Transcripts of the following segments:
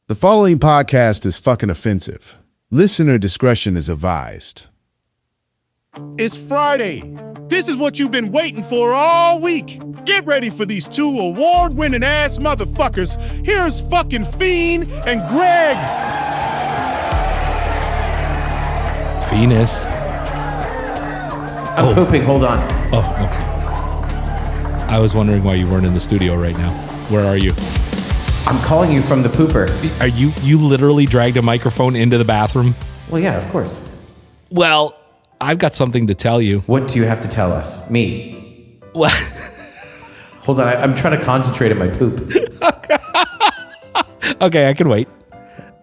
The following podcast is fucking offensive. Listener discretion is advised. It's Friday. This is what you've been waiting for all week. Get ready for these two award-winning ass motherfuckers. Here's fucking Feen and Greg. Venus. I'm pooping, hold on. Oh, okay. I was wondering why you weren't in the studio right now. Where are you? I'm calling you from the pooper. Are you literally dragged a microphone into the bathroom? Well, yeah, of course. Well, I've got something to tell you. What do you have to tell us? Me? What? Hold on, I'm trying to concentrate on my poop. Okay, I can wait.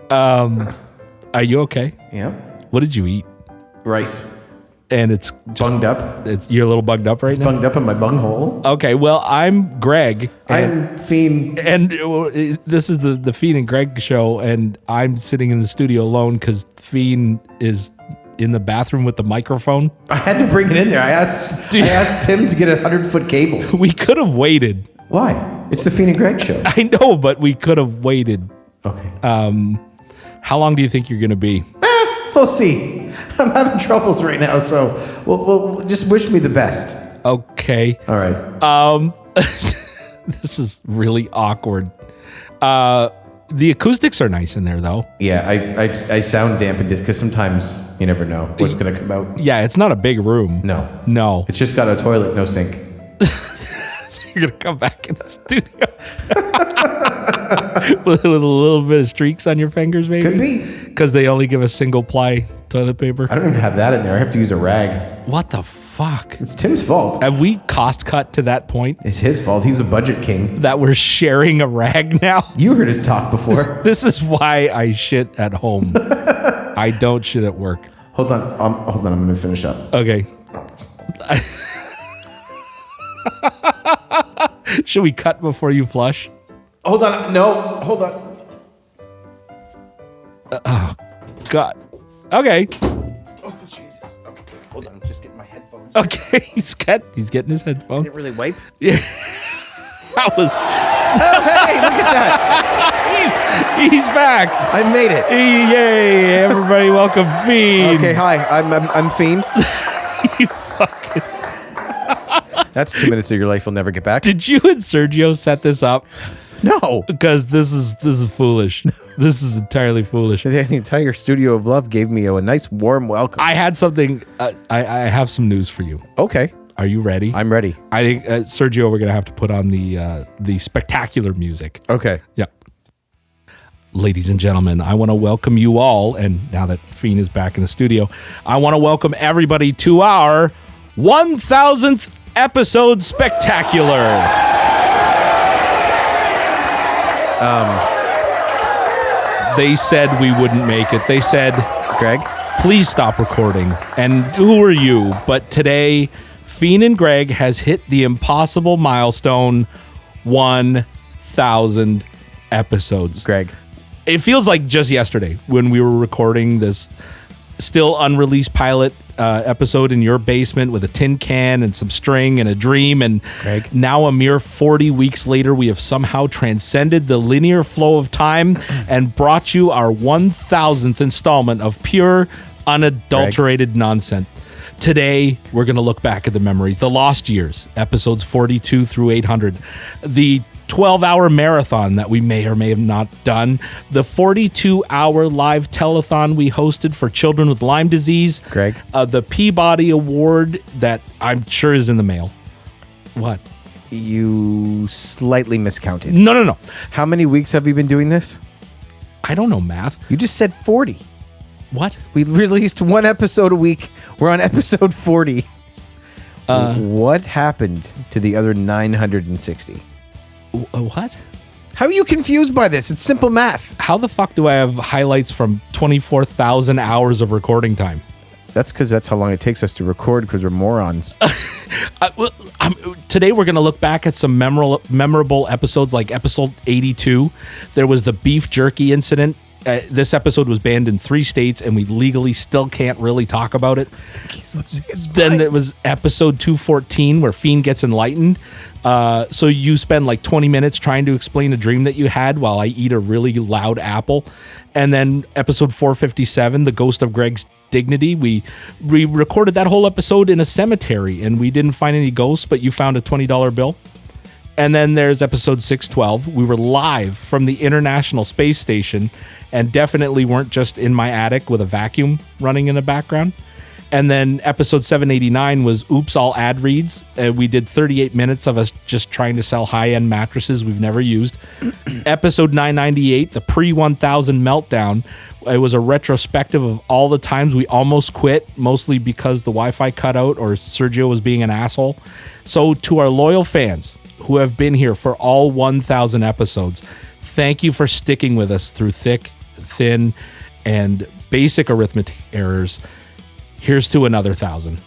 Are you okay? Yeah. What did you eat? Rice. And it's just, Bunged up. You're a little bugged up right now? Bunged up in my bunghole. Okay, well, I'm Greg. I'm Feen. And this is the Feen and Greg show, and I'm sitting in the studio alone because Feen is in the bathroom with the microphone. I had to bring it in there. I asked Tim to get a 100-foot cable. We could have waited. Why? It's the Feen and Greg show. I know, but we could have waited. Okay. How long do you think you're going to be? We'll see. I'm having troubles right now, so we'll just wish me the best. Okay. All right. This is really awkward. The acoustics are nice in there, though. Yeah, I sound dampened it because sometimes you never know what's going to come out. Yeah, it's not a big room. No. It's just got a toilet, no sink. So you're going to come back in the studio with a little bit of streaks on your fingers, maybe? Could be. Because they only give a single-ply toilet paper. I don't even have that in there. I have to use a rag. What the fuck? It's Tim's fault. Have we cost cut to that point? It's his fault. He's a budget king. That we're sharing a rag now? You heard us talk before. This is why I shit at home. I don't shit at work. Hold on. I'm going to finish up. Okay. Should we cut before you flush? Hold on. No. Hold on. Oh, God. Okay. Oh, Jesus. Okay. Hold on. I'm just getting my headphones. Okay. He's getting his headphones. Did it really wipe? Yeah. That was... Oh, hey, look at that. He's back. I made it. Yay. Everybody welcome Feen. Okay, hi. I'm Feen. You fucking... That's 2 minutes of your life you'll never get back. Did you and Sergio set this up? No. Because this is foolish. This is entirely foolish. The entire studio of love gave me a nice warm welcome. I had something. I have some news for you. Okay. Are you ready? I'm ready. I think Sergio, we're gonna have to put on the spectacular music. Okay. Yeah. Ladies and gentlemen, I want to welcome you all, and now that Feen is back in the studio, I want to welcome everybody to our 1000th episode spectacular. They said we wouldn't make it. They said, Greg, please stop recording. And who are you? But today, Feen and Greg has hit the impossible milestone, 1,000 episodes. Greg. It feels like just yesterday when we were recording this still unreleased pilot episode in your basement with a tin can and some string and a dream. And Greg. Now a mere 40 weeks later, we have somehow transcended the linear flow of time and brought you our 1,000th installment of pure, unadulterated Greg. nonsense. Today, we're going to look back at the memories, the lost years, episodes 42 through 800, the 12-hour marathon that we may or may have not done, the 42-hour live telethon we hosted for children with Lyme disease, Greg, the Peabody Award that I'm sure is in the mail. What? You slightly miscounted. No. How many weeks have we been doing this? I don't know math. You just said 40. What? We released one episode a week. We're on episode 40. What happened to the other 960? What? How are you confused by this? It's simple math. How the fuck do I have highlights from 24,000 hours of recording time? That's because that's how long it takes us to record because we're morons. Today we're going to look back at some memorable episodes like episode 82. There was the beef jerky incident. This episode was banned in 3 states, and we legally still can't really talk about it. Then it was episode 214 where Feen gets enlightened. So you spend like 20 minutes trying to explain a dream that you had while I eat a really loud apple. And then episode 457, the ghost of Greg's dignity. We recorded that whole episode in a cemetery, and we didn't find any ghosts, but you found a $20 bill. And then there's episode 612. We were live from the International Space Station and definitely weren't just in my attic with a vacuum running in the background. And then episode 789 was Oops, All Ad Reads. We did 38 minutes of us just trying to sell high-end mattresses we've never used. Episode 998, the pre-1000 meltdown. It was a retrospective of all the times we almost quit, mostly because the Wi-Fi cut out or Sergio was being an asshole. So to our loyal fans who have been here for all 1,000 episodes, thank you for sticking with us through thick, thin, and basic arithmetic errors. Here's to another 1,000.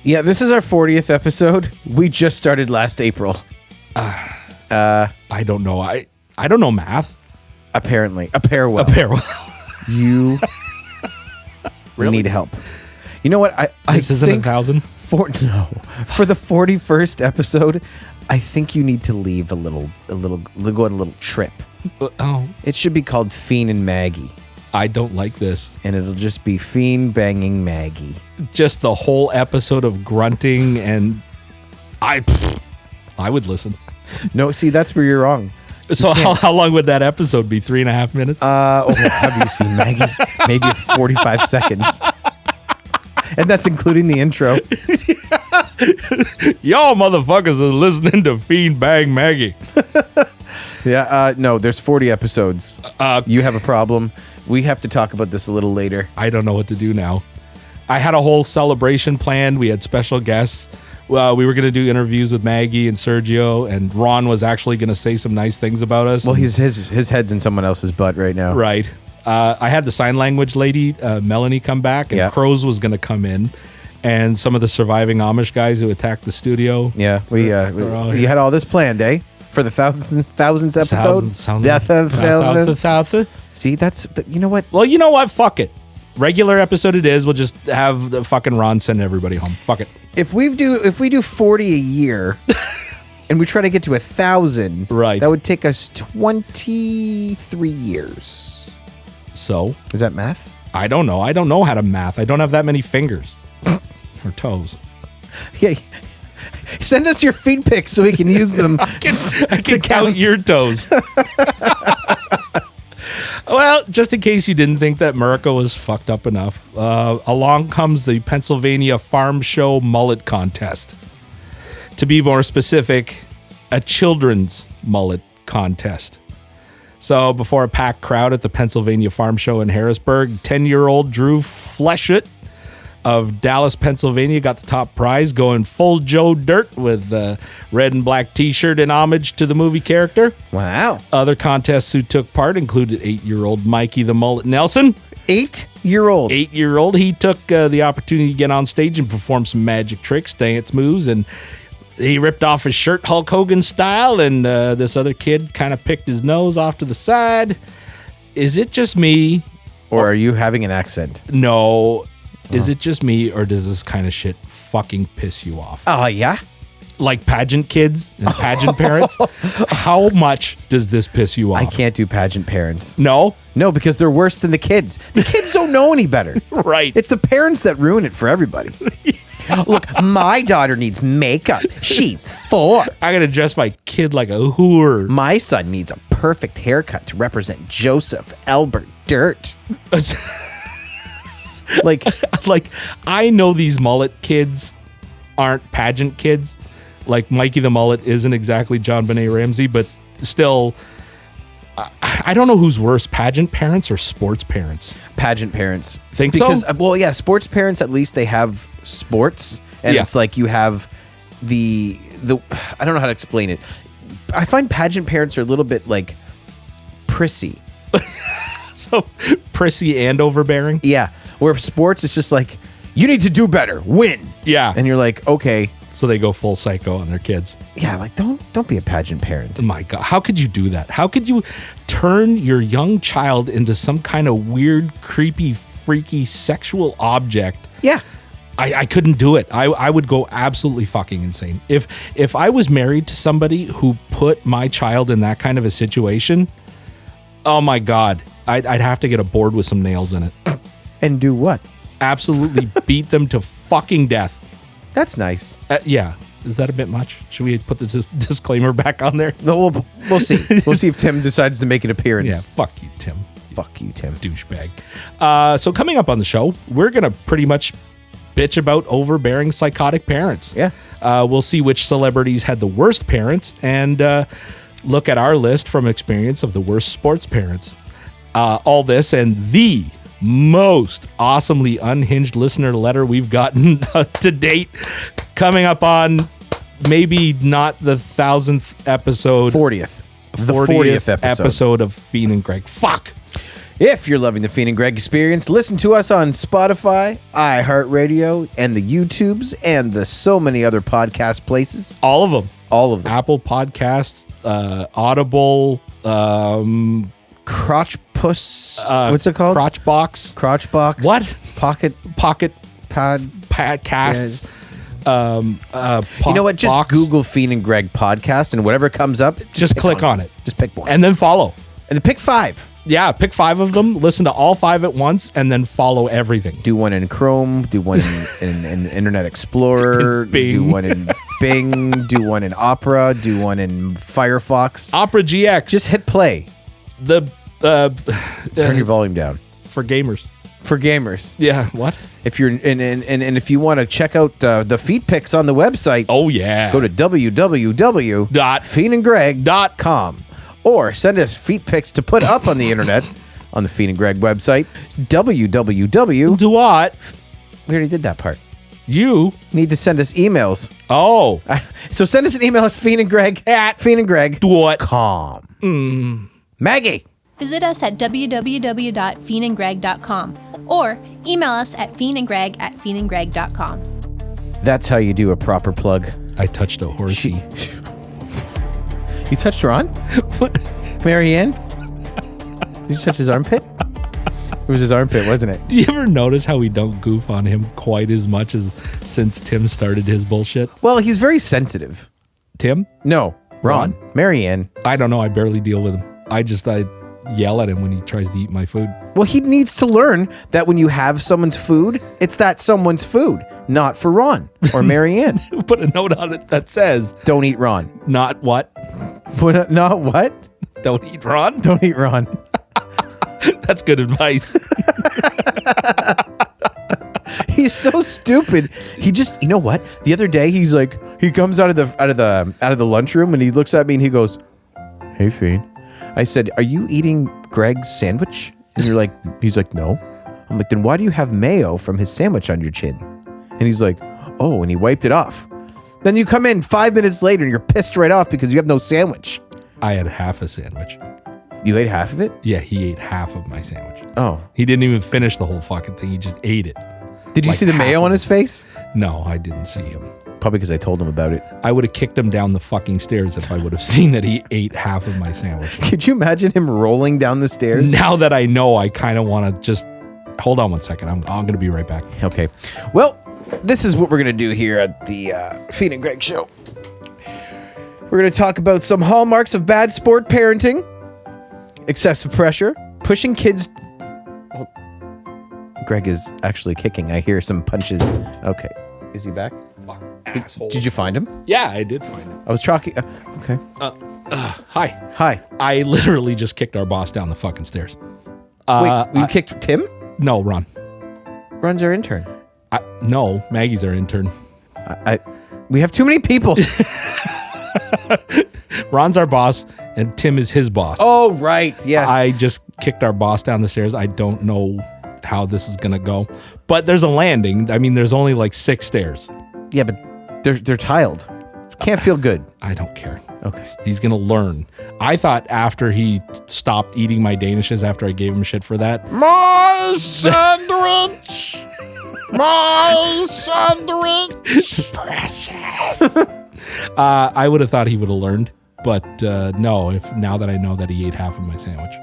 Yeah, this is our 40th episode. We just started last April. I don't know. I don't know math. Apparently. A pair well. You Really? need help. You know what? I This isn't think 1,000? for the 41st episode, I think you need to leave a little go on a little trip. Oh, It should be called Feen and Maggie, I don't like this. and it'll just be Feen banging Maggie. Just the whole episode of grunting, and I would listen. No, see, that's where you're wrong. So how long would that episode be? 3.5 minutes? Have you seen Maggie? Maybe 45 seconds. And that's including the intro. Y'all motherfuckers are listening to Feen Bang Maggie. Yeah, no, there's 40 episodes. You have a problem. We have to talk about this a little later. I don't know what to do now. I had a whole celebration planned. We had special guests. We were going to do interviews with Maggie and Sergio, and Ron was actually going to say some nice things about us. Well, his head's in someone else's butt right now. Right. I had the sign language lady, Melanie, come back, and Yeah. Crows was going to come in, and some of the surviving Amish guys who attacked the studio. Yeah, we here. had all this planned, eh? For the thousandth episode. See, you know what? Well, you know what? Fuck it. Regular episode it is. We'll just have the fucking Ron send everybody home. Fuck it. If we do 40 a year, and we try to get to 1,000, Right. that would take us 23 years. So Is that math? I don't know. I don't know how to math. I don't have that many fingers or toes. Yeah. Send us your feet pics so we can use them. I can count your toes. Well, just in case you didn't think that America was fucked up enough, along comes the Pennsylvania Farm Show Mullet Contest. To be more specific, a children's mullet contest. So before a packed crowd at the Pennsylvania Farm Show in Harrisburg, 10-year-old Drew Fleshett of Dallas, Pennsylvania got the top prize, going full Joe Dirt with a red and black t-shirt in homage to the movie character. Wow. Other contests who took part included 8-year-old Mikey the Mullet Nelson. 8-year-old. 8-year-old. He took the opportunity to get on stage and perform some magic tricks, dance moves, and he ripped off his shirt Hulk Hogan style, and this other kid kind of picked his nose off to the side. Is it just me? Or are you having an accent? No. Is it just me, or does this kind of shit fucking piss you off? Oh, yeah? Like pageant kids and pageant parents? How much does this piss you off? I can't do pageant parents. No? No, because they're worse than the kids. The kids don't know any better. Right. It's the parents that ruin it for everybody. Look, my daughter needs makeup. She's 4. I gotta dress my kid like a whore. My son needs a perfect haircut to represent Joseph Albert Dirt. Like, I know these mullet kids aren't pageant kids. Like Mikey the Mullet isn't exactly John Benet Ramsey, but still, I don't know who's worse, pageant parents or sports parents. pageant parents. Think so? Because, well, yeah, sports parents, at least they have sports. And Yeah. it's like you have the I don't know how to explain it. I find pageant parents are a little bit like prissy. So prissy and overbearing. Yeah. Where sports is just like, you need to do better, win. Yeah. And you're like, okay. So they go full psycho on their kids. Yeah, like don't be a pageant parent. My God, how could you do that? How could you turn your young child into some kind of weird, creepy, freaky sexual object. Yeah. I couldn't do it. I would go absolutely fucking insane. If I was married to somebody who put my child in that kind of a situation, oh my God, I'd have to get a board with some nails in it. And do what? Absolutely beat them to fucking death. That's nice. Yeah. Is that a bit much? Should we put this disclaimer back on there? No, we'll see. We'll see if Tim decides to make an appearance. Yeah, fuck you, Tim. Fuck you, Tim. Douchebag. So coming up on the show, we're going to pretty much bitch about overbearing psychotic parents. Yeah. We'll see which celebrities had the worst parents and look at our list from experience of the worst sports parents. All this and the most awesomely unhinged listener letter we've gotten to date, coming up on maybe not the 1,000th episode. 40th. The 40th episode of Feen and Greg. Fuck. If you're loving the Feen and Greg experience, listen to us on Spotify, iHeartRadio, and the YouTubes, and the so many other podcast places. All of them. All of them. Apple Podcasts, Audible, Crotch Puss. What's it called? Crotch Box. Crotch Box. What? Pocket Pod. Podcasts. You know what? Just box. Google Feen and Greg podcast, and whatever comes up, Just click on it. Just pick one. And then follow. And then pick 5. Yeah, pick 5 of them, listen to all 5 at once, and then follow everything. Do one in Chrome, do one in Internet Explorer, Bing. do one in Bing, do one in Opera, do one in Firefox. Opera GX. Just hit play. Turn your volume down. For gamers. For gamers. Yeah, what? If you're and if you want to check out the feed pics on the website, Oh, yeah. go to www.feenandgreg.com or send us feet pics to put up on the internet on the Feen and Greg website. www. Do what? We already did that part. You Need to send us emails. Oh. So send us an email at feenandgreg@feenandgreg.com. Maggie. Visit us at www.feenandgreg.com or email us at feenandgreg@feenandgreg.com. That's how you do a proper plug. I touched a horsey. You touched Ron? Marianne? Did you touch his armpit? It was his armpit, wasn't it? You ever notice how we don't goof on him quite as much as since Tim started his bullshit? Well, he's very sensitive. Tim? No, Ron. Ron? Marianne. I don't know. I barely deal with him. I yell at him when he tries to eat my food. Well, he needs to learn that when you have someone's food, it's that someone's food, not for Ron or Marianne. Put a note on it that says, Don't eat Ron. not what? Not what? Don't eat Ron? Don't eat Ron. That's good advice. He's so stupid. He just, you know what? The other day, he comes out of the lunchroom and he looks at me and he goes, "Hey, Feen." I said, "Are you eating Greg's sandwich?" And he's like, "No." I'm like, "Then why do you have mayo from his sandwich on your chin?" And he's like, "Oh," and he wiped it off. Then you come in 5 minutes later and you're pissed right off because you have no sandwich. I had half a sandwich. You ate half of it? Yeah, he ate half of my sandwich. Oh. He didn't even finish the whole fucking thing. He just ate it. Did you Like see the half mayo of on it. his face? No, I didn't see him. Probably because I told him about it. I would have kicked him down the fucking stairs if I would have seen that he ate half of my sandwich. Could you imagine him rolling down the stairs? Now that I know, I kind of want to just hold on one second. I'm going to be right back. Okay. Well, this is what we're going to do here at the Feen and Greg Show. We're going to talk about some hallmarks of bad sport parenting, excessive pressure, pushing kids. Well, Greg is actually kicking. I hear some punches. Okay. Is he back? Fuck, asshole. Did you find him? Yeah, I did find him. I was talking. Okay. Hi. Hi. I literally just kicked our boss down the fucking stairs. Wait, you kicked Tim? No, Ron. Ron's our intern. No, Maggie's our intern. We have too many people. Ron's our boss, and Tim is his boss. Oh, right. Yes. I just kicked our boss down the stairs. I don't know how this is going to go. But there's a landing. I mean, there's only like 6 stairs. Yeah, but they're tiled. Can't feel good. I don't care. Okay. He's going to learn. I thought after he stopped eating my Danishes after I gave him shit for that. My sandwich! My sandwich! Precious. I would have thought he would have learned. But no, now that I know that he ate half of my sandwich.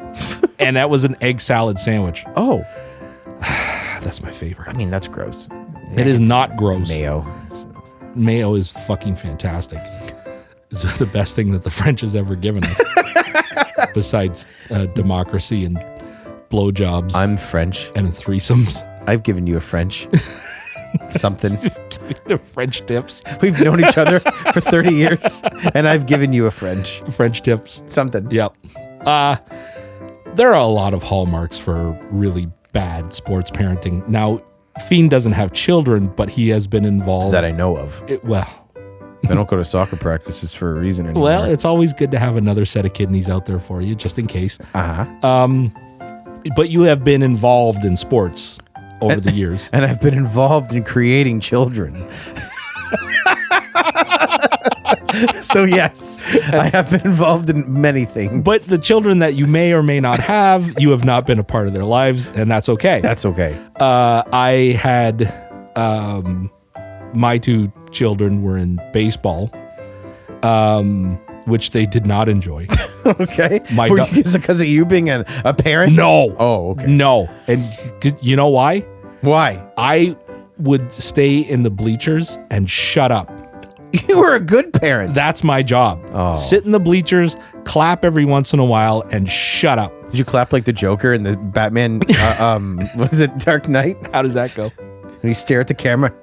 And that was an egg salad sandwich. Oh, That's my favorite. I mean, that's gross. It is not gross. Mayo. Mayo is fucking fantastic. It's the best thing that the French has ever given us. Besides democracy and blowjobs. I'm French. And threesomes. I've given you a French. Something. The French tips. We've known each other for 30 years, and I've given you a French. French tips. Something. Yep. There are a lot of hallmarks for really bad sports parenting. Now, Feen doesn't have children, but he has been involved. That I know of. I don't go to soccer practices for a reason anymore. Well, it's always good to have another set of kidneys out there for you, just in case. But you have been involved in sports over the years. And I've been involved in creating children. So yes, I have been involved in many things. But the children that you may or may not have, you have not been a part of their lives, and that's okay. That's okay. I had my two children were in baseball, which they did not enjoy. Okay. Is it because of you being a parent? No. Oh, okay. No. And you know why? Why? I would stay in the bleachers and shut up. You were a good parent. That's my job. Oh. Sit in the bleachers, clap every once in a while, and shut up. Did you clap like the Joker in the Batman, what is it, Dark Knight? How does that go? And you stare at the camera.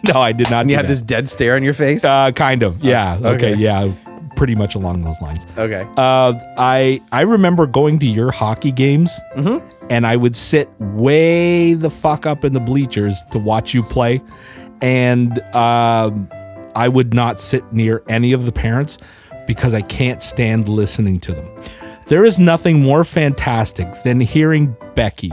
No, I did not. And you had this dead stare on your face? Kind of. Yeah. Okay. Yeah. Pretty much along those lines. Okay. I remember going to your hockey games, and I would sit way the fuck up in the bleachers to watch you play, and I would not sit near any of the parents because I can't stand listening to them. There is nothing more fantastic than hearing Becky,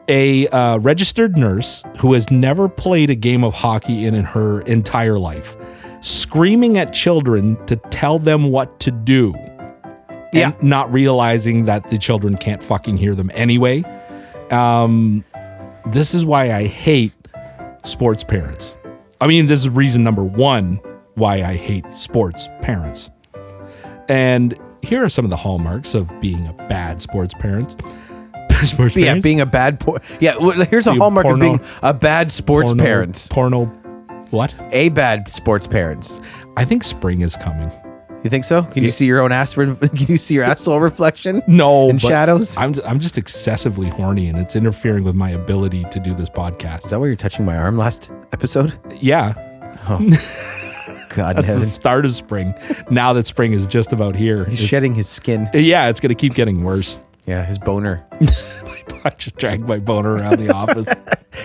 a registered nurse who has never played a game of hockey in her entire life, screaming at children to tell them what to do. Yeah. And not realizing that the children can't fucking hear them anyway. This is why I hate sports parents. I mean, this is reason number one why I hate sports parents. And here are some of the hallmarks of being a bad sports parent. Yeah, being a bad... here's a hallmark of being a bad sports parent. What? A bad sports parents. I think spring is coming. You think so? Can you see your own can you see your astral reflection? No, in shadows. I'm just excessively horny, and it's interfering with my ability to do this podcast. Is that why you're touching my arm last episode? Yeah. Oh. God, that's the start of spring. Now that spring is just about here, he's shedding his skin. Yeah, it's gonna keep getting worse. Yeah, his boner. I just dragged my boner around the office.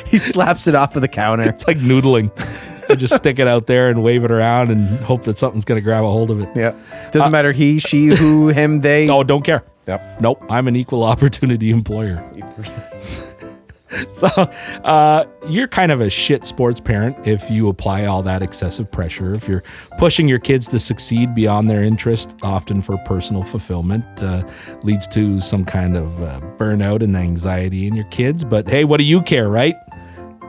He slaps it off of the counter. It's like noodling. I just stick it out there and wave it around and hope that something's going to grab a hold of it. Yeah. Doesn't matter he, she, who, him, they. Oh, don't care. Yep. Nope. I'm an equal opportunity employer. So you're kind of a shit sports parent if you apply all that excessive pressure. If you're pushing your kids to succeed beyond their interest, often for personal fulfillment, leads to some kind of burnout and anxiety in your kids. But hey, what do you care, right?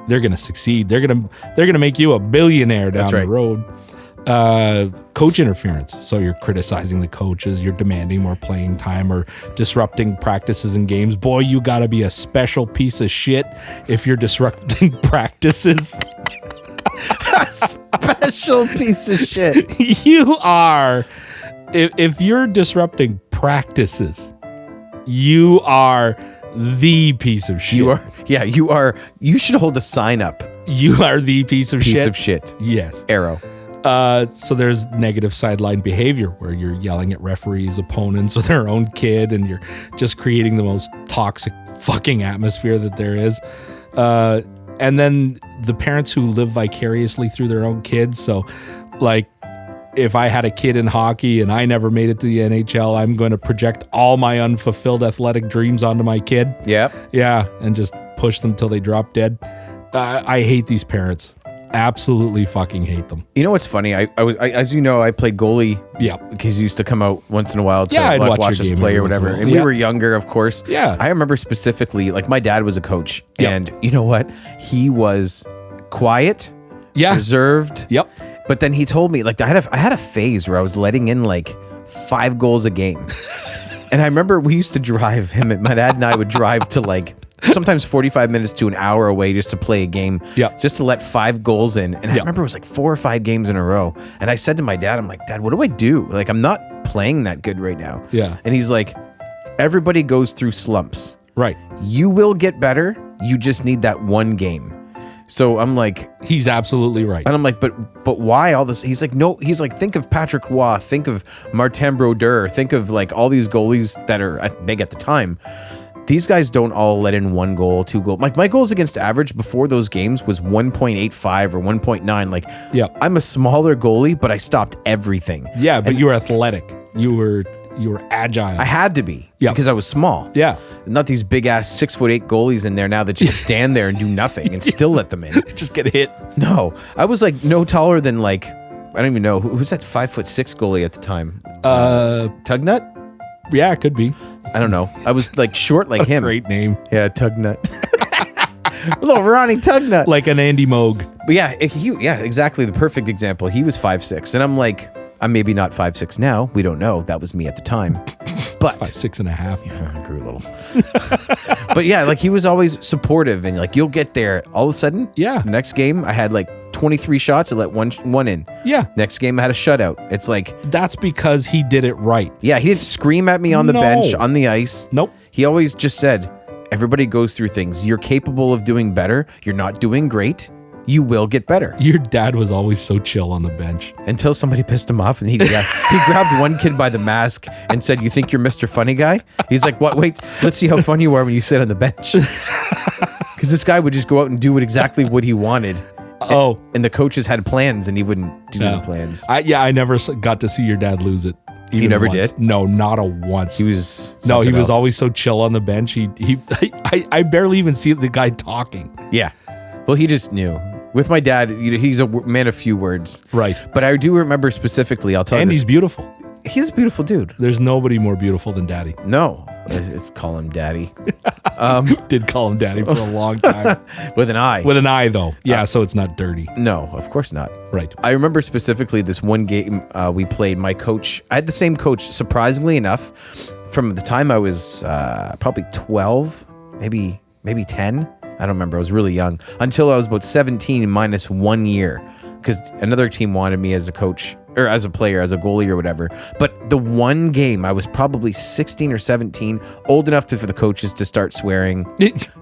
They're going to succeed. They're going to make you a billionaire down the road. Coach interference. So you're criticizing the coaches, you're demanding more playing time or disrupting practices and games. Boy, you got to be a special piece of shit if you're disrupting practices. A special piece of shit. You are. If you're disrupting practices, you are the piece of shit. You are. Yeah, you are. You should hold a sign up. You are the piece of shit. Piece of shit. Yes. Arrow. So there's negative sideline behavior where you're yelling at referees, opponents, or their own kid, and you're just creating the most toxic fucking atmosphere that there is. And then the parents who live vicariously through their own kids. So, like, if I had a kid in hockey and I never made it to the NHL, I'm going to project all my unfulfilled athletic dreams onto my kid. Yep. Yeah, and just push them till they drop dead. I hate these parents. Absolutely fucking hate them. You know what's funny? I as you know, I played goalie. Yeah, because you used to come out once in a while to I'd watch us play or whatever. And we were younger, of course. Yeah, I remember specifically, like my dad was a coach, Yep. and you know what? He was quiet, reserved. Yep. But then he told me, like, I had a phase where I was letting in like 5 goals a game. And I remember we used to drive him, my dad and I would drive to like sometimes 45 minutes to an hour away just to play a game. Yeah. Just to let 5 goals in. And I Yeah. remember it was like 4 or 5 games in a row. And I said to my dad, I'm like, Dad, what do I do? Like, I'm not playing that good right now. Yeah. And he's like, everybody goes through slumps. Right. You will get better. You just need that one game. So I'm like, He's absolutely right. and I'm like, but why all this? He's like, no, he's like, think of Patrick Roy, think of Martin Brodeur, think of like all these goalies that are big at the time. These guys don't all let in 1 goal, 2 goals. Like my goals against average before those games was 1.85 or 1.9. Like, Yeah. I'm a smaller goalie, but I stopped everything. Yeah, but you were athletic. You were agile. I had to be Yeah. because I was small. Yeah. Not these big ass 6'8" goalies in there now that just stand there and do nothing and still let them in. Just get hit. No, I was like no taller than like, I don't even know who's that 5'6" goalie at the time. Tugnut? Yeah, it could be. I don't know. I was like short like him. Great name. Yeah, Tugnut. Little Ronnie Tugnut. Like an Andy Moog. But yeah, exactly the perfect example. He was 5'6", and I'm like, I'm maybe not 5'6" now. We don't know. That was me at the time. But 6.5. I grew a little. But yeah, like he was always supportive and like, you'll get there. All of a sudden, Yeah. the next game I had like 23 shots and let one in. Yeah. Next game I had a shutout. It's like, That's because he did it right. yeah, he didn't scream at me on the No. bench, on the ice. Nope. He always just said, everybody goes through things. You're capable of doing better. You're not doing great. You will get better. Your dad was always so chill on the bench. Until somebody pissed him off and he grabbed one kid by the mask and said, you think you're Mr. Funny Guy? He's like, what? Wait, let's see how funny you are when you sit on the bench. Because this guy would just go out and do exactly what he wanted. Oh. And the coaches had plans and he wouldn't do No. the plans. I never got to see your dad lose it. You never once. did? No, not a once. He was No, he something was else. always so chill on the bench. I barely even see the guy talking. Yeah. Well, he just knew. With my dad, he's a man of few words. Right. But I do remember specifically, I'll tell And you he's this. beautiful. He's a beautiful dude. There's nobody more beautiful than Daddy. No. It's call him daddy. Did call him Daddy for a long time. With an I. With an I, though. Yeah, so it's not dirty. No, of course not. Right. I remember specifically this one game we played. My coach, I had the same coach, surprisingly enough, from the time I was probably 12, maybe 10. I don't remember. I was really young until I was about 17 minus 1 year because another team wanted me as a coach or as a player, as a goalie or whatever. But the one game I was probably 16 or 17, old enough for the coaches to start swearing,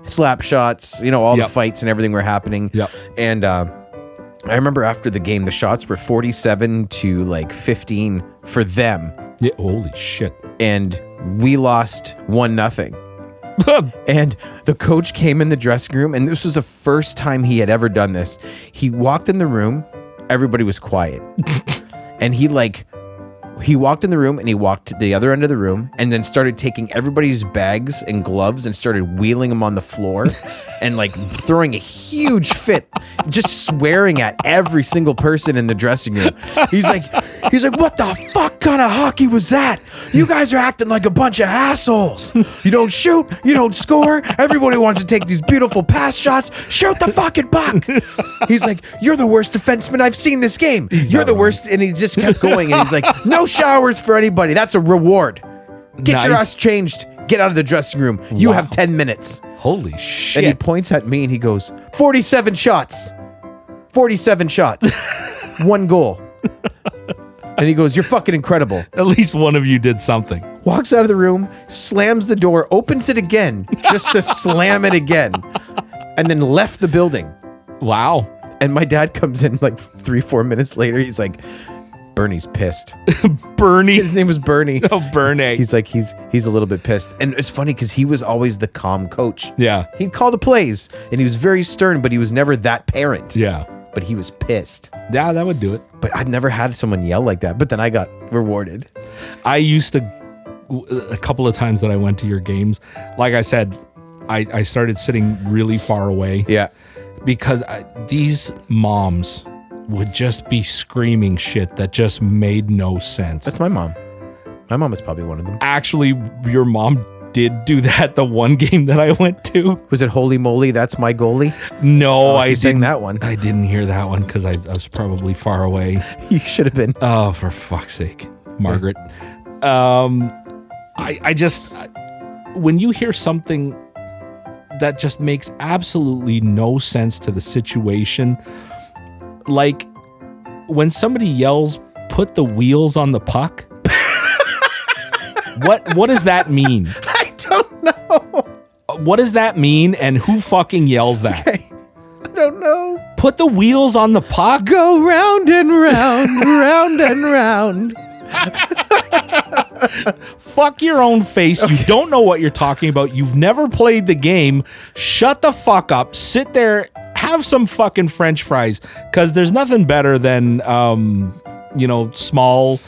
slap shots, all Yep. the fights and everything were happening. Yep. And I remember after the game, the shots were 47 to like 15 for them. Yeah, holy shit. And we lost 1-0. And the coach came in the dressing room, and this was the first time he had ever done this. He walked in the room, everybody was quiet. And he walked in the room and he walked to the other end of the room and then started taking everybody's bags and gloves and started wheeling them on the floor and like throwing a huge fit, just swearing at every single person in the dressing room. He's like, what the fuck kind of hockey was that? You guys are acting like a bunch of assholes. You don't shoot, you don't score. Everybody wants to take these beautiful pass shots. Shoot the fucking puck. He's like, you're the worst defenseman I've seen this game. You're the worst. And he just kept going. And he's like, no showers for anybody. That's a reward. Get your Nice. ass changed. Get out of the dressing room. You have 10 minutes. Holy shit. And he points at me and he goes, 47 shots. 47 shots. 1 goal. And he goes, you're fucking incredible. At least one of you did something. Walks out of the room, slams the door, opens it again, just to slam it again, and then left the building. Wow. And my dad comes in like 3-4 minutes later. He's like, Bernie's pissed. Bernie. His name was Bernie. Oh, Bernie. He's like, he's a little bit pissed. And it's funny because he was always the calm coach. Yeah. He'd call the plays and he was very stern, but he was never that parent. Yeah. But he was pissed. Yeah, that would do it. But I've never had someone yell like that. But then I got rewarded. I used to, a couple of times that I went to your games, like I said, I started sitting really far away. Yeah. Because these moms would just be screaming shit that just made no sense. That's my mom. My mom is probably one of them. Actually, your mom did do that the one game that I went to. Was it Holy Moly, That's My Goalie? No, I she sang didn't. that one. I didn't hear that one because I was probably far away. You should have been. Oh, for fuck's sake, Margaret. I just, when you hear something that just makes absolutely no sense to the situation, like when somebody yells, "Put the wheels on the puck." What does that mean? I don't know. What does that mean, and who fucking yells that? Okay. I don't know. Put the wheels on the puck? Go round and round, round and round. Fuck your own face. You don't know what you're talking about. You've never played the game. Shut the fuck up. Sit there. Have some fucking French fries. Because there's nothing better than, small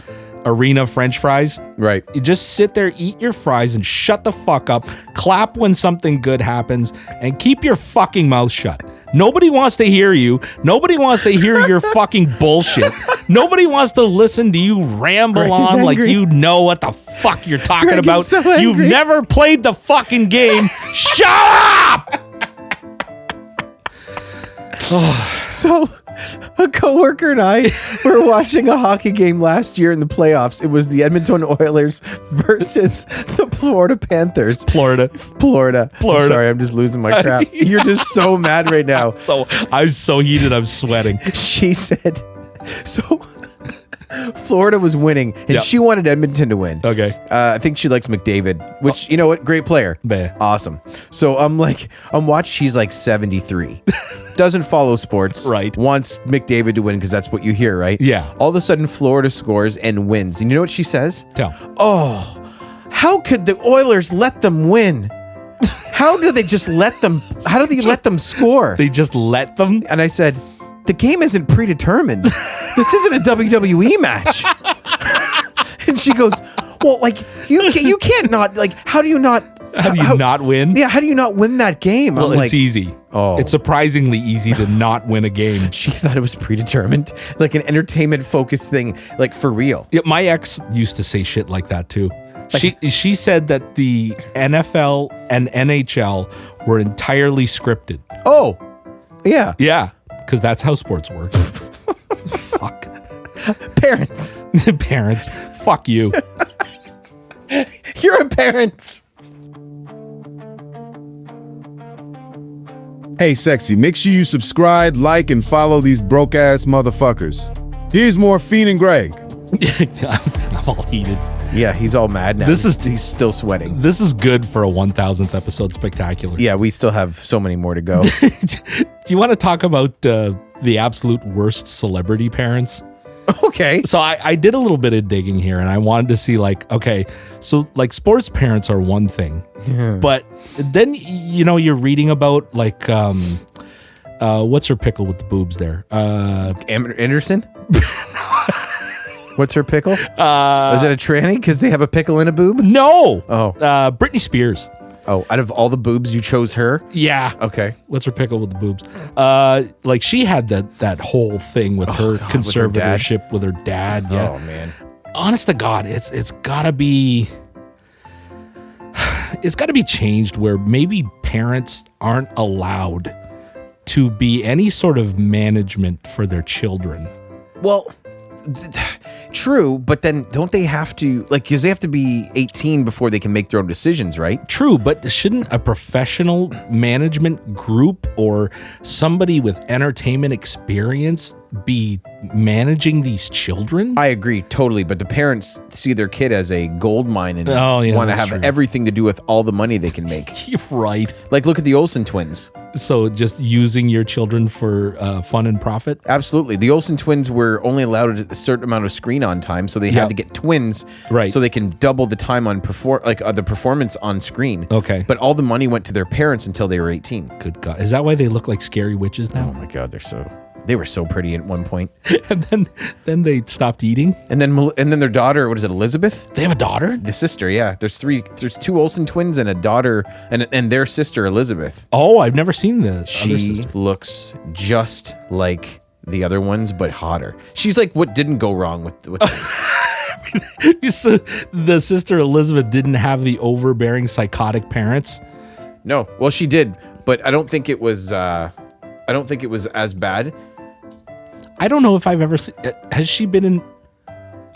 arena French fries. Right. You just sit there, eat your fries, and shut the fuck up. Clap when something good happens. And keep your fucking mouth shut. Nobody wants to hear you. Nobody wants to hear your fucking bullshit. Nobody wants to listen to you ramble Greg is on like angry. you know what the fuck you're talking Greg is about. so You've angry. never played the fucking game. Shut up! So, a coworker and I were watching a hockey game last year in the playoffs. It was the Edmonton Oilers versus the Florida Panthers. Florida. Florida. I'm sorry, I'm just losing my crap. You're just so mad right now. So I'm so heated, I'm sweating. She said, so Florida was winning, and Yep. she wanted Edmonton to win. Okay. I think she likes McDavid, which, you know what? Great player. Bah. Awesome. So I'm watching, she's like 73. Doesn't follow sports. Right. Wants McDavid to win because that's what you hear, right? Yeah. All of a sudden, Florida scores and wins. And you know what she says? Tell. How could the Oilers let them win? How do they just let them? How do they let them score? They just let them? And I said, the game isn't predetermined. This isn't a WWE match. And she goes, well, like, you can't not, like, how do you not? How do you not win? Yeah, how do you not win that game? Well, I'm it's easy. Oh. It's surprisingly easy to not win a game. She thought it was predetermined, like an entertainment-focused thing, like for real. Yeah, my ex used to say shit like that too. She said that the NFL and NHL were entirely scripted. Oh, yeah. Yeah, because that's how sports works. Fuck. Parents. Parents, fuck you. You're a parent. Hey, sexy, make sure you subscribe, like, and follow these broke-ass motherfuckers. Here's more Feen and Greg. I'm all heated. Yeah, he's all mad now. He's still sweating. This is good for a 1000th episode spectacular. Yeah, we still have so many more to go. Do you want to talk about the absolute worst celebrity parents? Okay. So I did a little bit of digging here, and I wanted to see, like, okay, so like sports parents are one thing, but then you're reading about like what's her pickle with the boobs there? Anderson? What's her pickle? Is it a tranny? Because they have a pickle in a boob? No. Oh. Britney Spears. Oh, out of all the boobs, you chose her? Yeah. Okay. What's her pickle with the boobs? Like she had that whole thing with her conservatorship with her dad. Yeah. Oh man. Honest to God, it's gotta be changed where maybe parents aren't allowed to be any sort of management for their children. Well, true, but then don't they have to, like, because they have to be 18 before they can make their own decisions, right? True, but shouldn't a professional management group or somebody with entertainment experience be managing these children? I agree totally, but the parents see their kid as a gold mine and Oh, yeah, want to that's have true. everything to do with all the money they can make. You're right. Like, look at the Olsen twins. So just using your children for fun and profit? Absolutely. The Olsen twins were only allowed a certain amount of screen on time, so they had Yep. to get twins, Right. so they can double the time on the performance on screen. Okay. But all the money went to their parents until they were 18. Good God. Is that why they look like scary witches Oh now? my God, they were so pretty at one point. And then they stopped eating? And then their daughter, what is it, Elizabeth? They have a daughter? The sister, yeah. There's two Olsen twins and a daughter and their sister Elizabeth. Oh, I've never seen the other She sister. looks just like the other ones, but hotter. She's like what didn't go wrong with them. So the sister Elizabeth didn't have the overbearing psychotic parents. No, well, she did, but I don't think it was. I don't think it was as bad. I don't know if I've ever has she been in.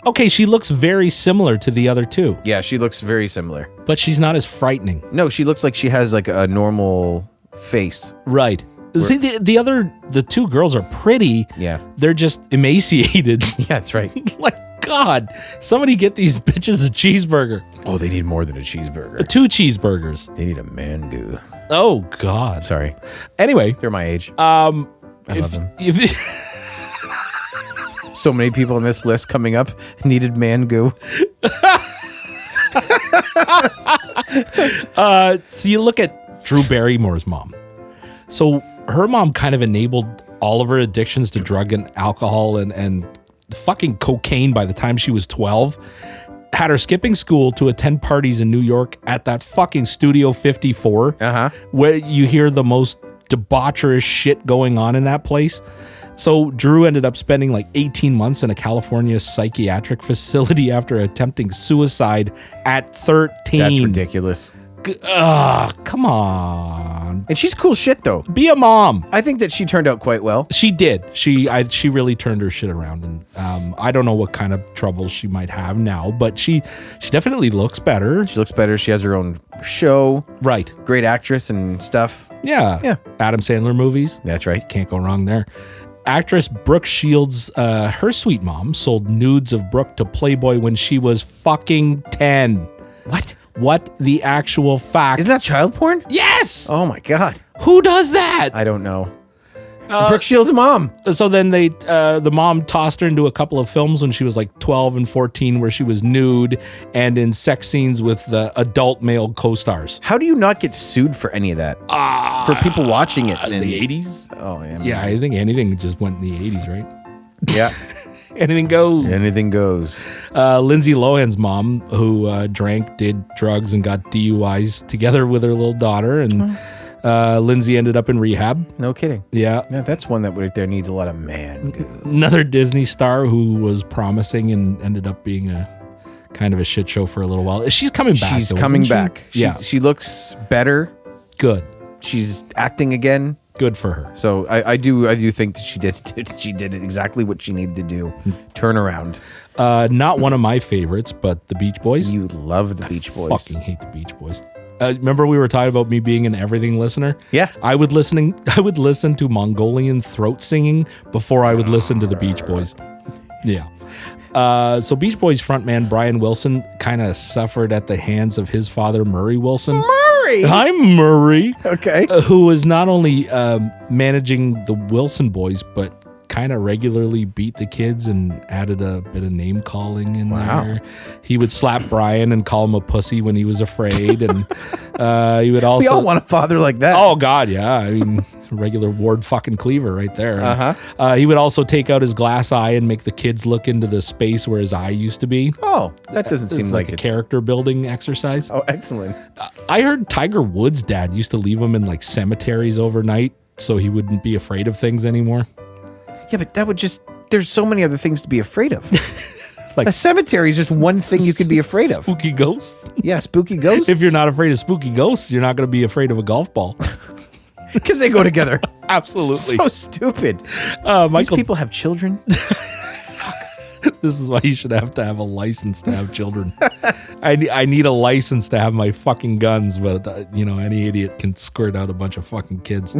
Okay, she looks very similar to the other two, Yeah, she looks very similar. but she's not as frightening. No, she looks like she has like a normal face. Right. See, the two girls are pretty. Yeah. They're just emaciated. Yeah, that's right. Like, God, somebody get these bitches a cheeseburger. Oh, they need more than a cheeseburger. 2 cheeseburgers. They need a mango. Oh, God. Sorry, Anyway, they're my age. I love them. If, So many people on this list coming up needed mango. so you look at Drew Barrymore's mom. So her mom kind of enabled all of her addictions to drug and alcohol and fucking cocaine by the time she was 12. Had her skipping school to attend parties in New York at that fucking Studio 54, where you hear the most debaucherous shit going on in that place. So Drew ended up spending like 18 months in a California psychiatric facility after attempting suicide at 13. That's ridiculous. Come on. And she's cool shit though. Be a mom. I think that she turned out quite well. She did. She really turned her shit around, and I don't know what kind of troubles she might have now, but she definitely looks better. She looks better. She has her own show. Right. Great actress and stuff. Yeah. Yeah. Adam Sandler movies. That's right. Can't go wrong there. Actress Brooke Shields, her sweet mom, sold nudes of Brooke to Playboy when she was fucking 10. What? What the actual fact? Isn't that child porn? Yes! Oh my God. Who does that? I don't know. Brooke Shields' mom. So then the mom tossed her into a couple of films when she was like 12 and 14 where she was nude and in sex scenes with the adult male co-stars. How do you not get sued for any of that? For people watching it. In the 80s? Oh, yeah. Yeah, I think anything just went in the 80s, right? Yeah. Anything goes. Anything goes. Lindsay Lohan's mom, who drank, did drugs, and got DUIs together with her little daughter, and Lindsay ended up in rehab. No kidding. Yeah. Yeah, that's one that right there needs a lot of mango. Another Disney star who was promising and ended up being a kind of a shit show for a little while. She's coming back. She's though, coming isn't she? back. Yeah. She looks better. Good. She's acting again. Good for her. So I do think that she did exactly what she needed to do. Turn around. Not one of my favorites, but the Beach Boys. You love the Beach Boys. Fucking hate the Beach Boys. Remember we were talking about me being an everything listener? Yeah. I would listen to Mongolian throat singing before I would listen to the Beach Boys. Yeah. So Beach Boys frontman Brian Wilson kind of suffered at the hands of his father, Murray Wilson. Hi, Murray. Okay. Who was not only managing the Wilson boys, but kind of regularly beat the kids and added a bit of name calling in there. He would slap Brian and call him a pussy when he was afraid, and he would also. We all want a father like that. Oh God, yeah. I mean, regular Ward fucking Cleaver right there. He would also take out his glass eye and make the kids look into the space where his eye used to be. Oh, that doesn't seem like a it's character building exercise. Oh, excellent. I heard Tiger Woods' dad used to leave him in like cemeteries overnight so he wouldn't be afraid of things anymore. Yeah, but that would just. There's so many other things to be afraid of. Like a cemetery is just one thing you could be afraid of. Spooky ghosts. Yeah, spooky ghosts. If you're not afraid of spooky ghosts, you're not going to be afraid of a golf ball. Because they go together. Absolutely. So stupid. Michael, These people have children. This is why you should have to have a license to have children. I need a license to have my fucking guns, but any idiot can squirt out a bunch of fucking kids.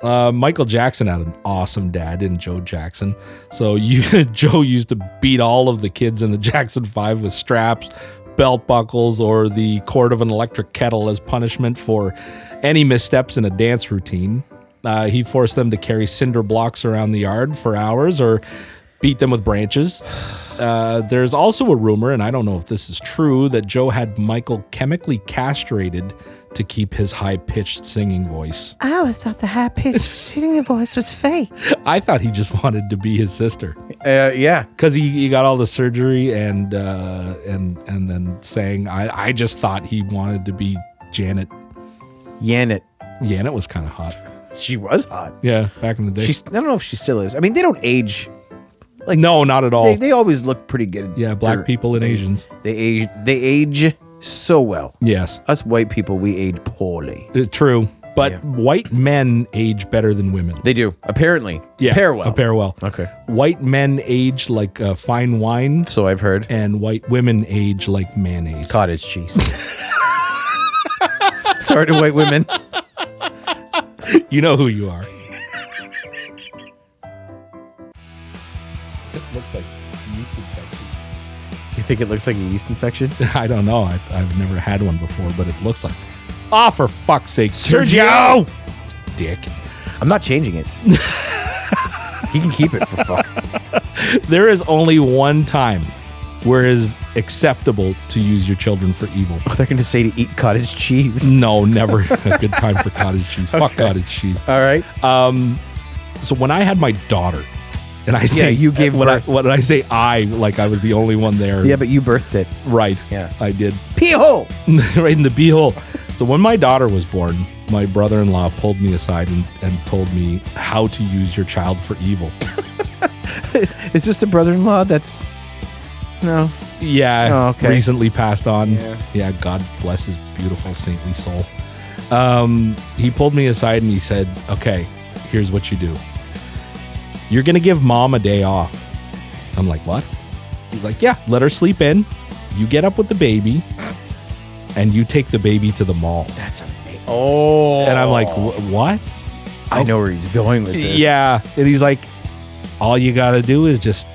Michael Jackson had an awesome dad in Joe Jackson. So Joe used to beat all of the kids in the Jackson 5 with straps, belt buckles, or the cord of an electric kettle as punishment for any missteps in a dance routine. He forced them to carry cinder blocks around the yard for hours or beat them with branches. There's also a rumor, and I don't know if this is true, that Joe had Michael chemically castrated to keep his high-pitched singing voice. I always thought the high-pitched singing voice was fake. I thought he just wanted to be his sister. Yeah. Because he got all the surgery and then sang. I just thought he wanted to be Janet. Janet. Janet was kind of hot. She was hot. Yeah, back in the day. I don't know if she still is. I mean, they don't age Like, No, not at all. they always look pretty good. Yeah, black people and Asians. They age so well. Yes. Us white people, we age poorly. True. But Yeah. white men age better than women. They do, apparently. Yeah. Pair well. Pair well. Okay. White men age like fine wine, So I've heard. and white women age like mayonnaise. Cottage cheese. Sorry to white women. You know who you are. It looks like yeast infection. You think it looks like a yeast infection? I don't know. I've never had one before, but it looks like. Oh, for fuck's sake. Sergio! Sergio! Dick. I'm not changing it. He can keep it for fuck. There is only one time where it is acceptable to use your children for evil. They're going to say to eat cottage cheese. No, never a good time for cottage cheese. Fuck cottage cheese. All right. So when I had my daughter, and I say you gave birth. when I say I, like I was the only one there. Yeah, but you birthed it. Right. Yeah. I did. Pee hole! Right in the beehole. So when my daughter was born, my brother-in-law pulled me aside and told me how to use your child for evil. Is this the brother-in-law that's... No. Yeah, Oh, okay. recently passed on. Yeah. God bless his beautiful saintly soul. He pulled me aside and he said, okay, here's what you do. You're going to give mom a day off. I'm like, what? He's like, yeah, let her sleep in. You get up with the baby and you take the baby to the mall. That's amazing. Oh. And I'm like, what? I know where he's going with this. Yeah. And he's like, all you got to do is just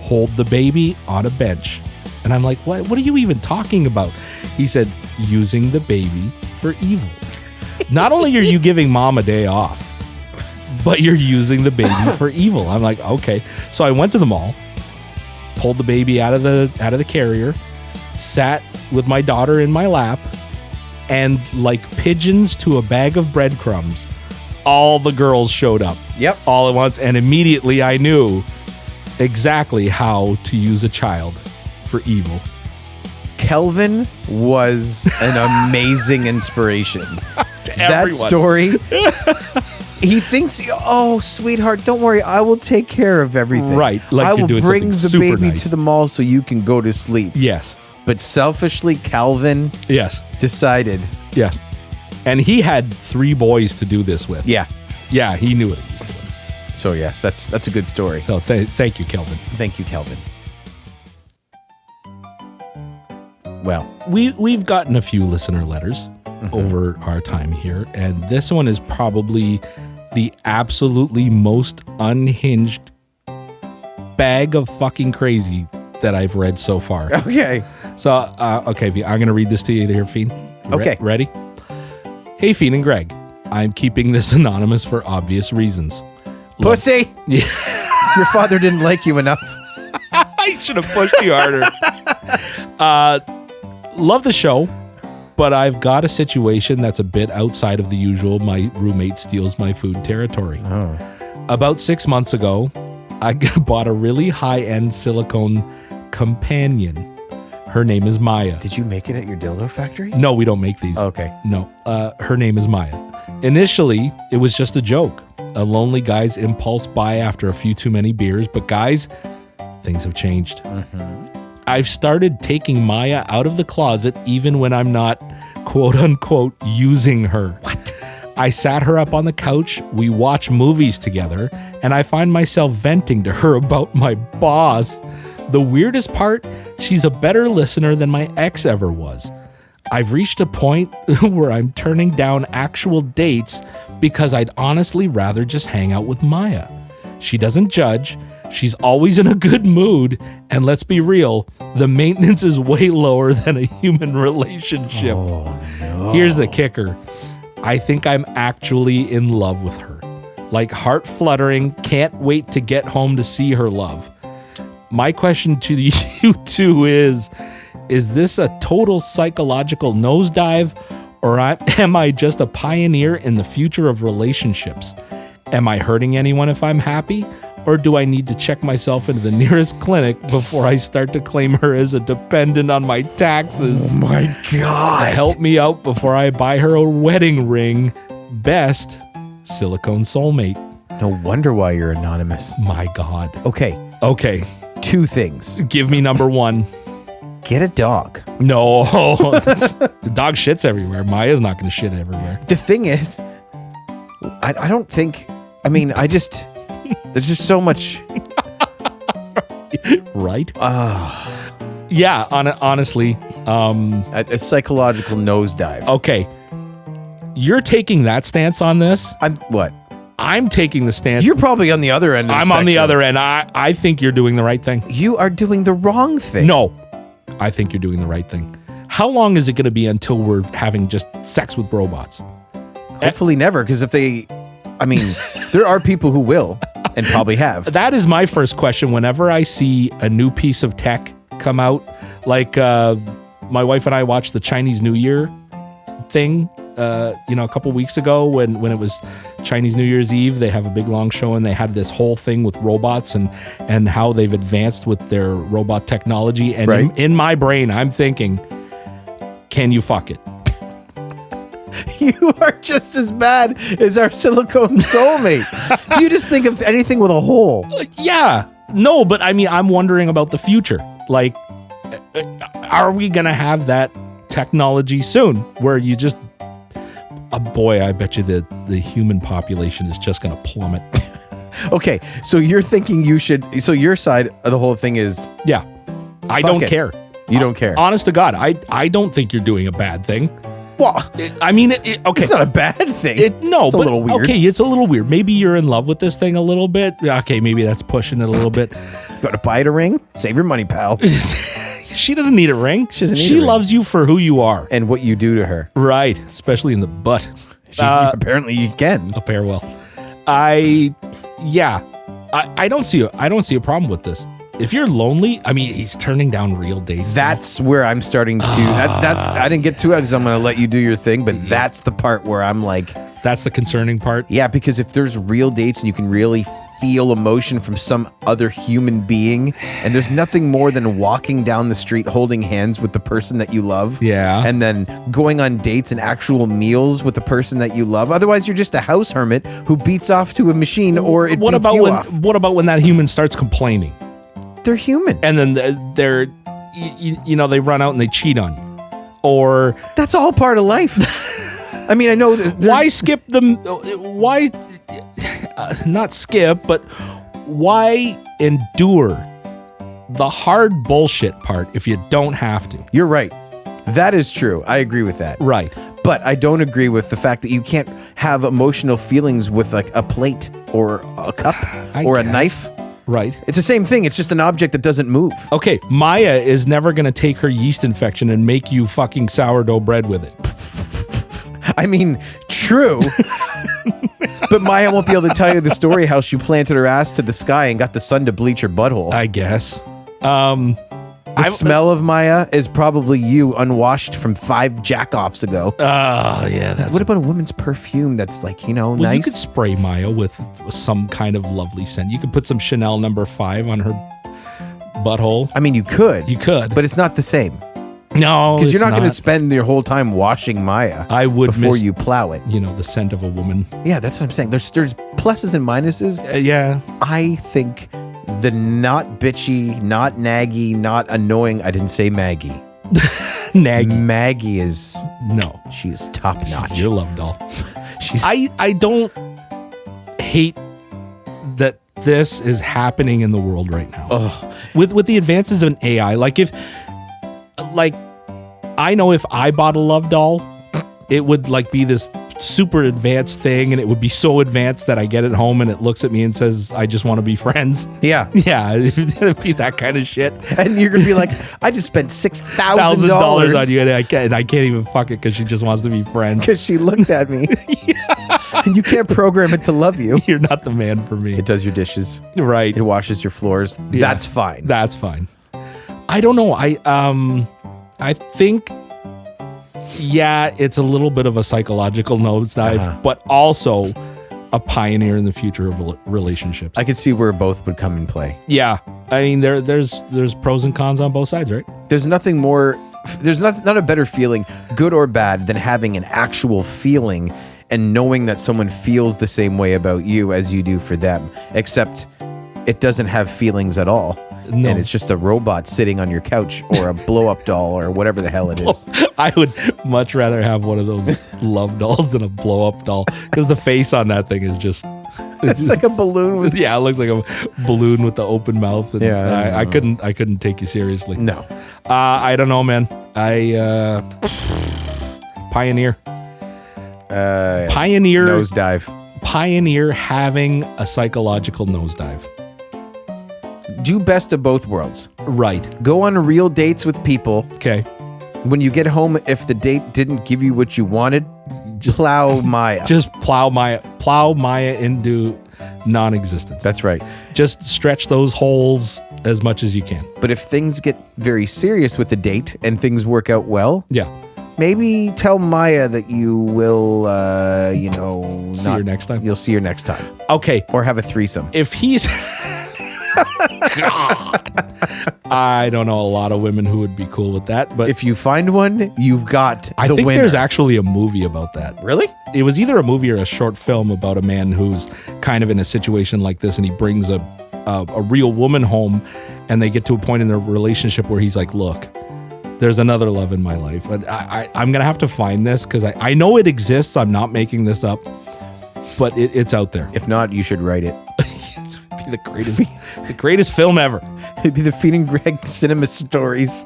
hold the baby on a bench. And I'm like, what are you even talking about? He said, using the baby for evil. Not only are you giving mom a day off, but you're using the baby for evil. I'm like, okay. So I went to the mall, pulled the baby out of the carrier, sat with my daughter in my lap, and like pigeons to a bag of breadcrumbs, all the girls showed up. Yep. All at once, and immediately I knew exactly how to use a child for evil. Kelvin was an amazing inspiration. That everyone. story. He thinks, oh, sweetheart, don't worry. I will take care of everything. Right, like I you're will doing bring something the super baby nice. to the mall so you can go to sleep. Yes. But selfishly, Calvin Yes. decided, Yes. And he had 3 boys to do this with. yeah. Yeah, he knew what he was doing. So yes, that's a good story. So thank you, Kelvin. Thank you, Kelvin. Well, We've gotten a few listener letters over our time here, and this one is probably the absolutely most unhinged bag of fucking crazy that I've read so far. okay. So, okay, I'm going to read this to you here, Feen. Okay. Ready? Hey, Feen and Greg. I'm keeping this anonymous for obvious reasons. Pussy! Yeah. Your father didn't like you enough. I should have pushed you harder. Love the show, but I've got a situation that's a bit outside of the usual my roommate steals my food territory. Oh. About 6 months ago, I bought a really high-end silicone companion. Her name is Maya. Did you make it at your dildo factory? No, we don't make these. Okay. No, her name is Maya. Initially, it was just a joke, a lonely guy's impulse buy after a few too many beers. But guys, things have changed. I've started taking Maya out of the closet even when I'm not, quote unquote, using her. What? I sat her up on the couch, we watch movies together, and I find myself venting to her about my boss. The weirdest part, she's a better listener than my ex ever was. I've reached a point where I'm turning down actual dates because I'd honestly rather just hang out with Maya. She doesn't judge, she's always in a good mood, and let's be real, the maintenance is way lower than a human relationship. Oh, no. Here's the kicker. I think I'm actually in love with her. Like heart fluttering, can't wait to get home to see her love. My question to you two is this a total psychological nosedive, or am I just a pioneer in the future of relationships? Am I hurting anyone if I'm happy? Or do I need to check myself into the nearest clinic before I start to claim her as a dependent on my taxes? Oh my God. Help me out before I buy her a wedding ring. Best, silicone soulmate. No wonder why you're anonymous. My God. Okay. Okay. 2 things. Give me number 1. Get a dog. No. The dog shits everywhere. Maya's not going to shit everywhere. The thing is, I don't think, I mean, there's just so much. Right? Yeah, honestly. A psychological nosedive. Okay. You're taking that stance on this. What? I'm taking the stance. You're probably on the other end of the I'm on the spectrum. other end. I think you're doing the right thing. You are doing the wrong thing. No, I think you're doing the right thing. How long is it going to be until we're having just sex with robots? Hopefully never, because there are people who will and probably have. That is my first question. Whenever I see a new piece of tech come out, like my wife and I watched the Chinese New Year thing, a couple weeks ago when it was Chinese New Year's Eve. They have a big long show and they had this whole thing with robots and how they've advanced with their robot technology. And right. in my brain, I'm thinking, can you fuck it? You are just as bad as our silicone soulmate. You just think of anything with a hole. Yeah. No, but I mean, I'm wondering about the future. Like, are we going to have that technology soon where you just... boy, I bet you the human population is just going to plummet. Okay, so you're thinking you should... So your side of the whole thing is... Yeah. I don't care. You don't care. Honest to God, I don't think you're doing a bad thing. Well, Okay. it's not a bad thing. It's a little weird. Okay, it's a little weird. Maybe you're in love with this thing a little bit. Okay, maybe that's pushing it a little bit. Got to buy it a ring? Save your money, pal. She doesn't need a ring. She loves you for who you are. And what you do to her. Right, especially in the butt. Apparently you can. A pair will. I don't see a problem with this. If you're lonely, I mean, he's turning down real dates. That's where I'm starting to. I didn't get to it because I'm going to let you do your thing, but that's the part where I'm like. That's the concerning part. Yeah, because if there's real dates and you can really feel emotion from some other human being, and there's nothing more than walking down the street holding hands with the person that you love. Yeah. And then going on dates and actual meals with the person that you love. Otherwise, you're just a house hermit who beats off to a machine or it What beats about you when? off. What about when that human starts complaining? They're human. And then they're, they run out and they cheat on you, or That's all part of life. I mean, I know. why skip them? Why not skip, but why endure the hard bullshit part if you don't have to? You're right. That is true. I agree with that. Right. But I don't agree with the fact that you can't have emotional feelings with like a plate or a cup or a knife. Right. It's the same thing. It's just an object that doesn't move. Okay, Maya is never going to take her yeast infection and make you fucking sourdough bread with it. I mean, true. But Maya won't be able to tell you the story how she planted her ass to the sky and got the sun to bleach her butthole. I guess. The smell of Maya is probably you unwashed from 5 jack-offs ago. Oh, yeah. That's What about a woman's perfume that's like, well, nice? you could spray Maya with some kind of lovely scent. You could put some Chanel No. 5 on her butthole. I mean, you could. You could. But it's not the same. No, Because you're it's not going to spend your whole time washing Maya I would before miss, you plow it. the scent of a woman. Yeah, that's what I'm saying. There's pluses and minuses. Yeah. I think the not bitchy, not naggy, not annoying. I didn't say Maggie. Naggy. Maggie is No. she is top notch. Your love doll. She's I don't hate that this is happening in the world right now. With the advances in AI, I know if I bought a love doll, it would be this super advanced thing, and it would be so advanced that I get it home and it looks at me and says, I just want to be friends. yeah. Yeah, it'd be that kind of shit. And you're gonna be like, I just spent $6,000 $1,000 on you, and I can't even fuck it because she just wants to be friends. because she looked at me. And you can't program it to love you. You're not the man for me. It does your dishes. Right. It washes your floors. Yeah. That's fine. That's fine. I don't know. I think, yeah, it's a little bit of a psychological nosedive, but also a pioneer in the future of relationships. I could see where both would come in play. Yeah, I mean, there's pros and cons on both sides, right? There's nothing more. There's not a better feeling, good or bad, than having an actual feeling and knowing that someone feels the same way about you as you do for them. Except it doesn't have feelings at all. No. And it's just a robot sitting on your couch or a blow-up doll or whatever the hell it is. I would much rather have one of those love dolls than a blow-up doll because the face on that thing is just... It's like a balloon with... Yeah, it looks like a balloon with the open mouth. And Yeah, I couldn't take you seriously. No. I don't know, man. Pioneer. Pioneer. Nosedive. Pioneer having a psychological nosedive. Do best of both worlds. Right. Go on real dates with people. Okay. When you get home, if the date didn't give you what you wanted, just plow Maya. Just plow Maya into non-existence. That's right. Just stretch those holes as much as you can. But if things get very serious with the date and things work out well, Yeah. maybe tell Maya that you will, See her next time. You'll see her next time. Okay. Or have a threesome. If he's... God. I don't know a lot of women who would be cool with that, but If you find one, you've got I the think winner. there's actually a movie about that. Really? It was either a movie or a short film about a man who's kind of in a situation like this, and he brings a real woman home, and they get to a point in their relationship where he's like, look, there's another love in my life. And I'm going to have to find this because I know it exists. I'm not making this up, but it's out there. If not, you should write it. It would be the greatest film ever. It'd be the Feen and Greg cinema stories.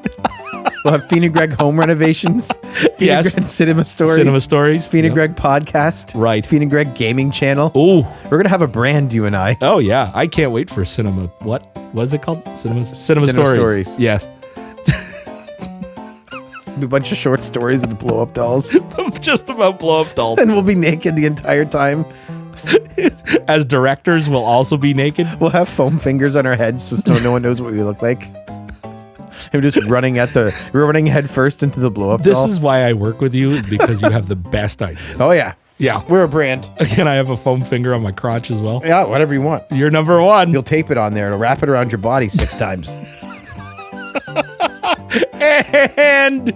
We'll have Feen and Greg home renovations. Feen Yes. and Greg cinema stories. Cinema stories. Feen and Yep. Greg podcast. Right. Feen and Greg gaming channel. Ooh. We're gonna have a brand, you and I. Oh yeah, I can't wait for cinema. What is it called? Cinema Cinema stories. Stories. Yes. Do a bunch of short stories of the blow up dolls. Just about blow up dolls. And we'll be naked the entire time. As directors, we'll also be naked. We'll have foam fingers on our heads so no one knows what we look like. And we're just running head first into the blow up This doll. is why I work with you, because you have the best ideas. Oh yeah. Yeah. We're a brand. Can I have a foam finger on my crotch as well? Yeah, whatever you want. You're number one. You'll tape it on there. It'll wrap it around your body 6 times. And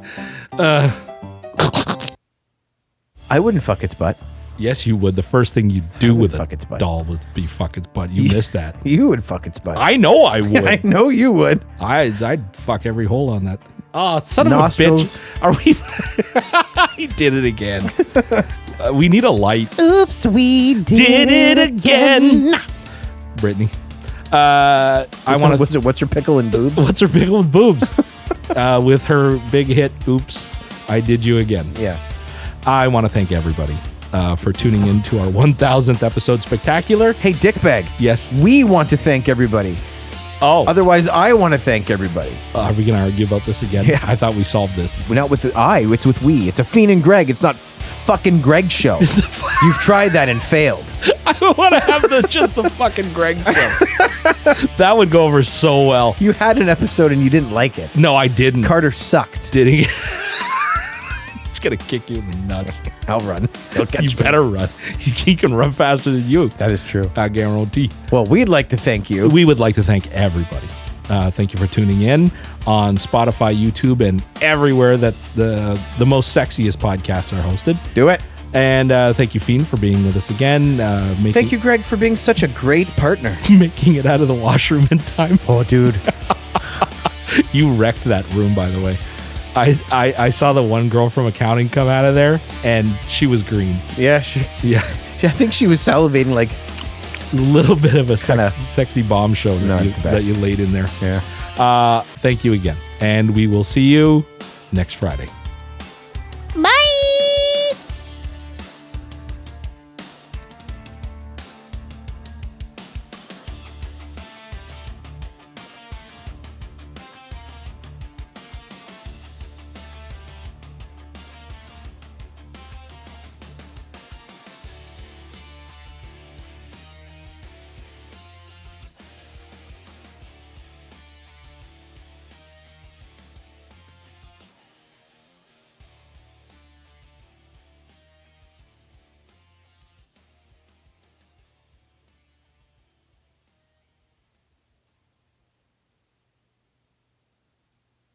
I wouldn't fuck its butt. yes, you would. The first thing you do with fuck a its butt. doll would be fuck its butt. You missed that. You would fuck its butt. I know I would. I know you would. I'd fuck every hole on that. Oh, son Nostrils. of a bitch. Are we? He did it again. We need a light. Oops, we Did it again. Brittany. I want to. What's her pickle and boobs? What's her pickle with boobs? With her big hit, Oops, I Did You Again. Yeah. I want to thank everybody for tuning in to our 1000th episode spectacular. Hey, dickbag. Yes. We want to thank everybody. Oh, Otherwise, I want to thank everybody. are we going to argue about this again? Yeah. I thought we solved this. We're not with the I, it's with we. It's a Feen and Greg. It's not fucking Greg show. You've tried that and failed. I want to have just the fucking Greg show. That would go over so well. You had an episode and you didn't like it. No, I didn't. Carter sucked. Did he? He's going to kick you in the nuts. I'll run. He'll catch You me. better run. He can run faster than you. That is true. I guarantee. Well, we'd like to thank you. We would like to thank everybody. Thank you for tuning in on Spotify, YouTube, and everywhere that the most sexiest podcasts are hosted. Do it. And thank you, Feen, for being with us again. Thank you, Greg, for being such a great partner. Making it out of the washroom in time. Oh, dude. You wrecked that room, by the way. I saw the one girl from accounting come out of there, and she was green. Yeah, Yeah. I think she was salivating like, A little bit of a Kinda- sexy bomb show Not the that best. you laid in there. yeah. Thank you again. And we will see you next Friday.